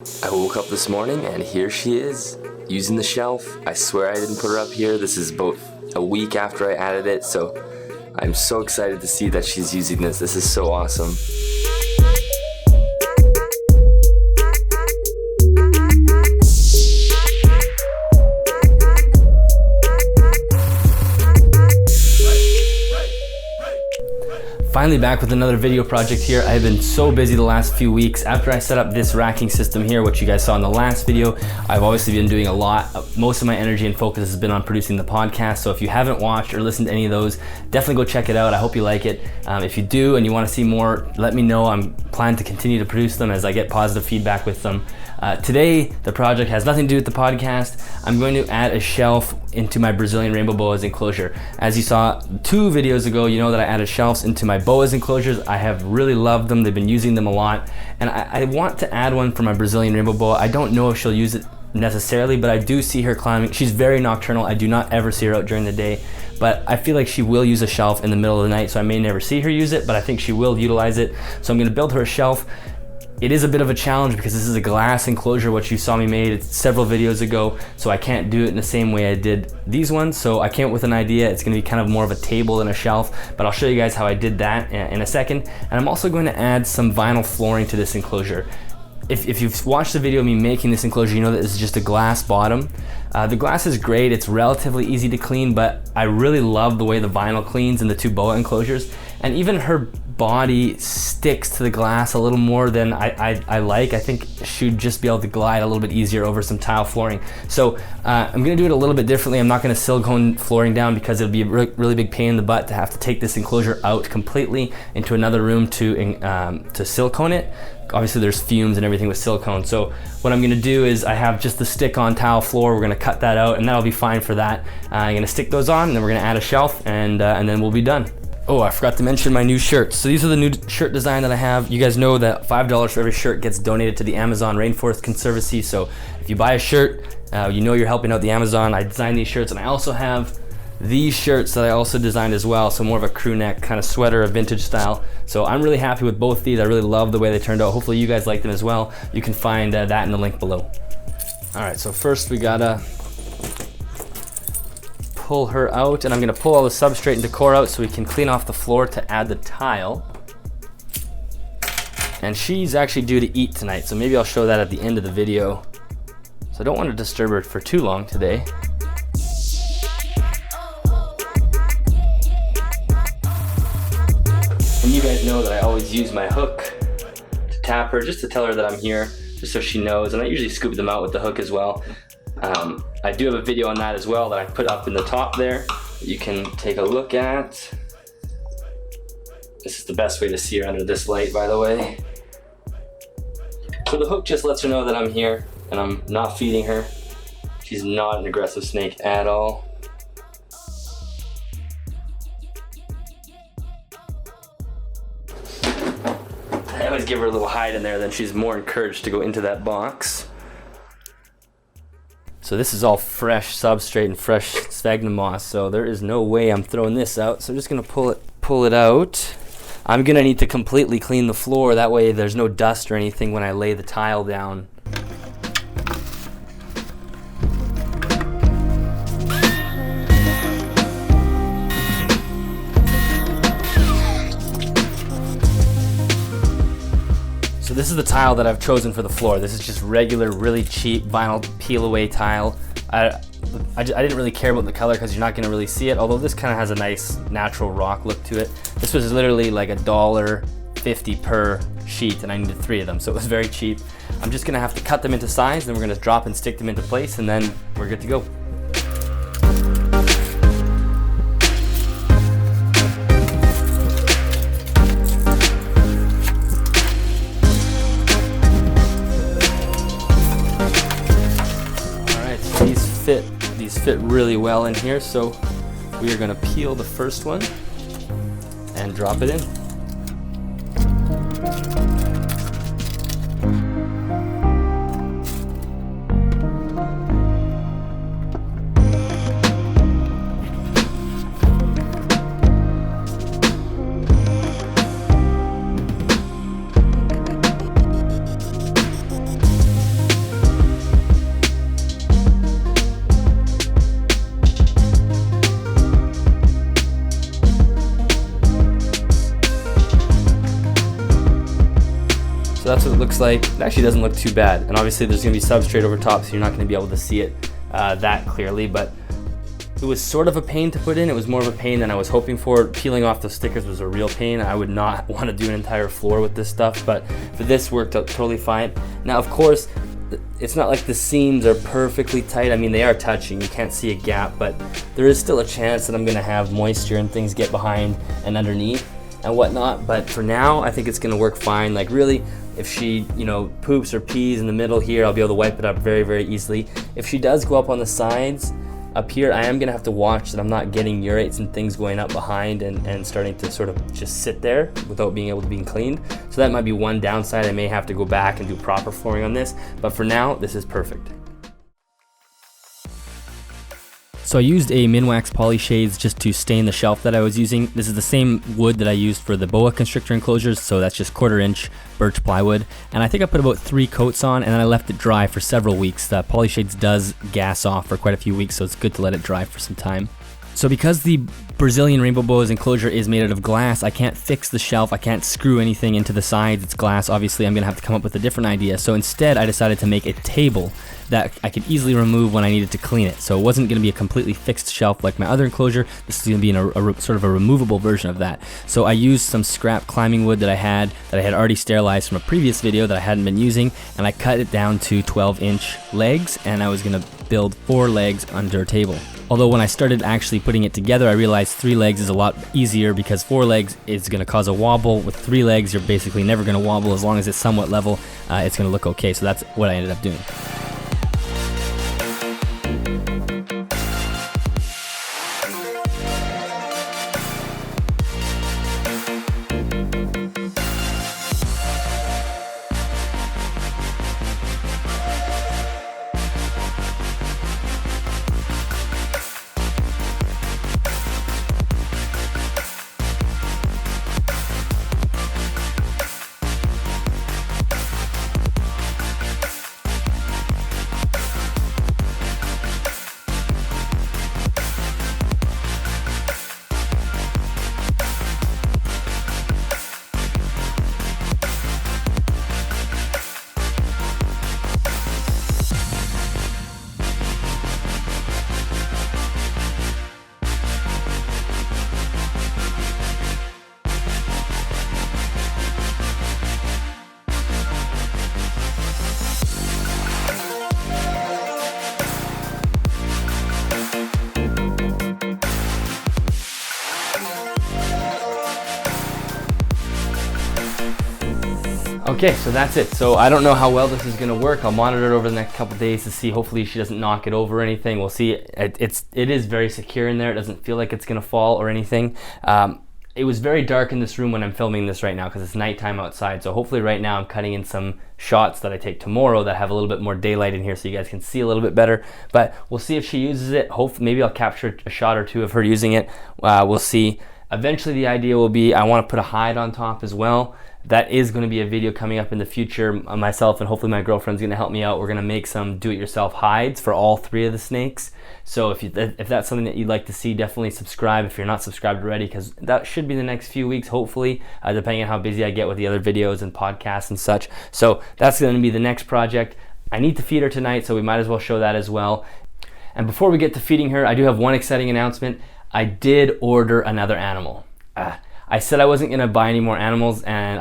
I woke up this morning and here she is, using the shelf. I swear I didn't put her up here. This is about a week after I added it, so I'm so excited to see that she's using this. This is so awesome. Finally back with another video project here. I've been so busy the last few weeks. After I set up this racking system here, which you guys saw in the last video, I've obviously been doing a lot. Most of my energy and focus has been on producing the podcast. So if you haven't watched or listened to any of those, definitely go check it out. I hope you like it. If you do and you want to see more, let me know. I'm planning to continue to produce them as I get positive feedback with them. Today, the project has nothing to do with the podcast. I'm going to add a shelf into my Brazilian rainbow boas enclosure. As you saw 2 videos ago, you know that I added shelves into my boas enclosures. I have really loved them. They've been using them a lot. And I want to add one for my Brazilian rainbow boa. I don't know if she'll use it necessarily, but I do see her climbing. She's very nocturnal. I do not ever see her out during the day, but I feel like she will use a shelf in the middle of the night, so I may never see her use it, but I think she will utilize it. So I'm gonna build her a shelf. It is a bit of a challenge because this is a glass enclosure, which you saw me made several videos ago, so I can't do it in the same way I did these ones. So I came up with an idea. It's gonna be kind of more of a table than a shelf, but I'll show you guys how I did that in a second. And I'm also going to add some vinyl flooring to this enclosure. If you've watched the video of me making this enclosure, you know that this is just a glass bottom. The glass is great, it's relatively easy to clean, but I really love the way the vinyl cleans in the 2 boa enclosures. And even her body sticks to the glass a little more than I like. I think she'd just be able to glide a little bit easier over some tile flooring. So I'm gonna do it a little bit differently. I'm not gonna silicone flooring down because it'll be a really big pain in the butt to have to take this enclosure out completely into another room to silicone it. Obviously there's fumes and everything with silicone. So what I'm gonna do is I have just the stick-on tile floor. We're gonna cut that out and that'll be fine for that. I'm gonna stick those on and then we're gonna add a shelf and then we'll be done. Oh, I forgot to mention my new shirts. So these are the new shirt design that I have. You guys know that $5 for every shirt gets donated to the Amazon Rainforest Conservancy. So if you buy a shirt, you know you're helping out the Amazon. I designed these shirts and I also have these shirts that I also designed as well. So more of a crew neck kind of sweater, a vintage style. So I'm really happy with both these. I really love the way they turned out. Hopefully you guys like them as well. You can find that in the link below. All right, so first we gotta pull her out, and I'm gonna pull all the substrate and decor out so we can clean off the floor to add the tile. And she's actually due to eat tonight, so maybe I'll show that at the end of the video. So I don't want to disturb her for too long today. And you guys know that I always use my hook to tap her, just to tell her that I'm here, just so she knows. And I usually scoop them out with the hook as well. I do have a video on that as well that I put up in the top there. You can take a look at. This is the best way to see her under this light, by the way. So the hook just lets her know that I'm here and I'm not feeding her. She's not an aggressive snake at all. I always give her a little hide in there, then she's more encouraged to go into that box. So this is all fresh substrate and fresh sphagnum moss, so there is no way I'm throwing this out. So I'm just gonna pull it out. I'm gonna need to completely clean the floor, that way there's no dust or anything when I lay the tile down. So this is the tile that I've chosen for the floor. This is just regular, really cheap vinyl peel away tile. I didn't really care about the color because you're not gonna really see it, although this kind of has a nice natural rock look to it. This was literally like $1.50 per sheet and I needed 3 of them, so it was very cheap. I'm just gonna have to cut them into size, then we're gonna drop and stick them into place, and then we're good to go. These fit really well in here, so we are going to peel the first one and drop it in. So that's what it looks like. It actually doesn't look too bad. And obviously there's gonna be substrate over top, so you're not gonna be able to see it that clearly, but it was sort of a pain to put in. It was more of a pain than I was hoping for. Peeling off those stickers was a real pain. I would not want to do an entire floor with this stuff, but for this worked out totally fine. Now, of course, it's not like the seams are perfectly tight. I mean, they are touching, you can't see a gap, but there is still a chance that I'm gonna have moisture and things get behind and underneath and whatnot. But for now, I think it's gonna work fine. Like really, if she, you know, poops or pees in the middle here, I'll be able to wipe it up very, very easily. If she does go up on the sides, up here, I am gonna have to watch that I'm not getting urates and things going up behind and starting to sort of just sit there without being able to be cleaned. So that might be one downside. I may have to go back and do proper flooring on this, but for now, this is perfect. So I used a Minwax poly shades just to stain the shelf that I was using. This is the same wood that I used for the boa constrictor enclosures, so that's just 1/4 inch birch plywood. And I think I put about 3 coats on, and then I left it dry for several weeks. The poly shades does gas off for quite a few weeks, so it's good to let it dry for some time. So because the Brazilian rainbow boas enclosure is made out of glass, I can't fix the shelf, I can't screw anything into the sides, it's glass. Obviously I'm gonna have to come up with a different idea. So instead I decided to make a table that I could easily remove when I needed to clean it. So it wasn't gonna be a completely fixed shelf like my other enclosure. This is gonna be sort of a removable version of that. So I used some scrap climbing wood that I had already sterilized from a previous video that I hadn't been using, and I cut it down to 12-inch legs, and I was gonna build 4 legs under a table. Although when I started actually putting it together, I realized 3 legs is a lot easier because 4 legs is gonna cause a wobble. With 3 legs, you're basically never gonna wobble as long as it's somewhat level. It's gonna look okay, so that's what I ended up doing. Okay, so that's it. So I don't know how well this is gonna work. I'll monitor it over the next couple days to see. Hopefully she doesn't knock it over or anything. We'll see. It is very secure in there. It doesn't feel like it's gonna fall or anything. It was very dark in this room when I'm filming this right now because it's nighttime outside. So hopefully right now I'm cutting in some shots that I take tomorrow that have a little bit more daylight in here so you guys can see a little bit better. But we'll see if she uses it. Hopefully, maybe I'll capture a shot or two of her using it. We'll see. Eventually the idea will be I want to put a hide on top as well. That is going to be a video coming up in the future. Myself and hopefully my girlfriend's going to help me out. We're going to make some do-it-yourself hides for all 3 of the snakes. So if that's something that you'd like to see, definitely subscribe if you're not subscribed already, because that should be the next few weeks, hopefully, depending on how busy I get with the other videos and podcasts and such. So that's going to be the next project. I need to feed her tonight, so we might as well show that as well. And before we get to feeding her, I do have one exciting announcement. I did order another animal. I said I wasn't gonna buy any more animals, and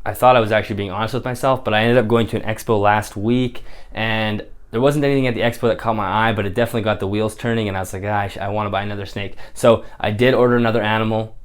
I thought I was actually being honest with myself, but I ended up going to an expo last week, and there wasn't anything at the expo that caught my eye, but it definitely got the wheels turning, and I was like, gosh, I want to buy another snake. So I did order another animal.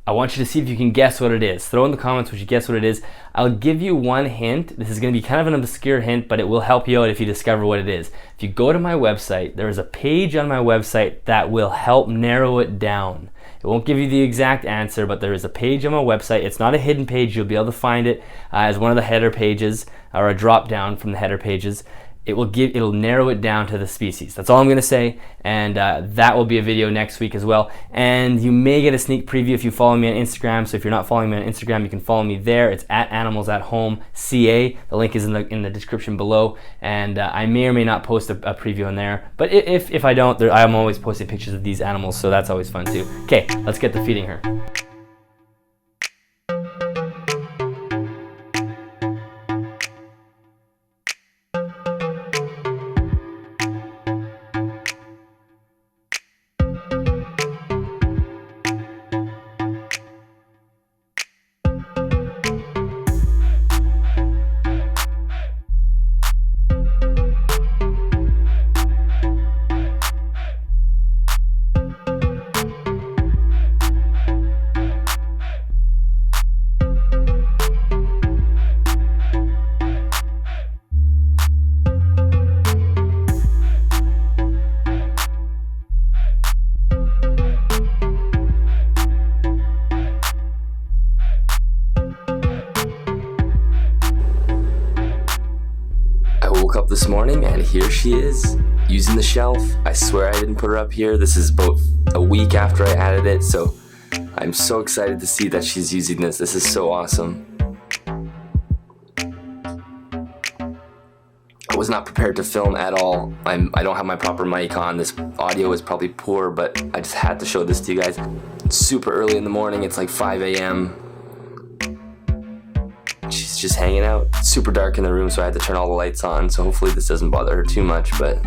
I want you to see if you can guess what it is. Throw in the comments what you guess what it is. I'll give you one hint. This is going to be kind of an obscure hint, but it will help you out if you discover what it is. If you go to my website, there is a page on my website that will help narrow it down. It won't give you the exact answer, but there is a page on my website. It's not a hidden page. You'll be able to find it as one of the header pages or a drop down from the header pages. It'll narrow it down to the species. That's all I'm gonna say, and that will be a video next week as well. And you may get a sneak preview if you follow me on Instagram. So if you're not following me on Instagram, you can follow me there. It's at animalsathome.ca. The link is in the description below, and I may or may not post a preview on there. But if I don't, I'm always posting pictures of these animals, so that's always fun too. Okay, let's get to feeding her. I woke up this morning and here she is, using the shelf. I swear I didn't put her up here. This is about a week after I added it, so I'm so excited to see that she's using this. This is so awesome. I was not prepared to film at all. I don't have my proper mic on. This audio is probably poor, but I just had to show this to you guys. It's super early in the morning. It's like 5 a.m. She's just hanging out. It's super dark in the room, so I had to turn all the lights on, so hopefully this doesn't bother her too much, but